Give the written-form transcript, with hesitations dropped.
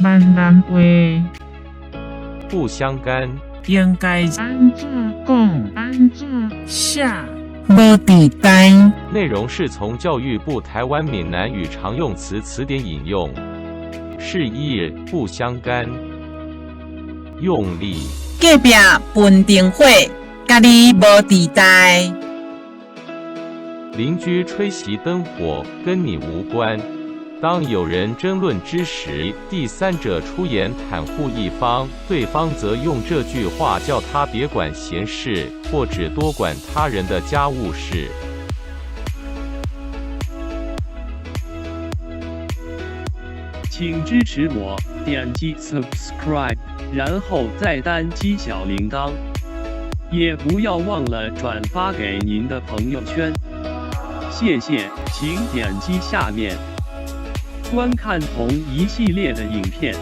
慢慢会，不相干，应该安怎讲？安怎下无地带，内容是从教育部台湾闽南语常用词词典引用，释义不相干，用力。隔壁分灯火，家己无地带。邻居吹熄灯火，跟你无关。当有人争论之时，第三者出言袒护一方，对方则用这句话叫他别管闲事，或只多管他人的家务事。请支持我，点击 subscribe， 然后再单击小铃铛，也不要忘了转发给您的朋友圈。谢谢，请点击下面观看同一系列的影片。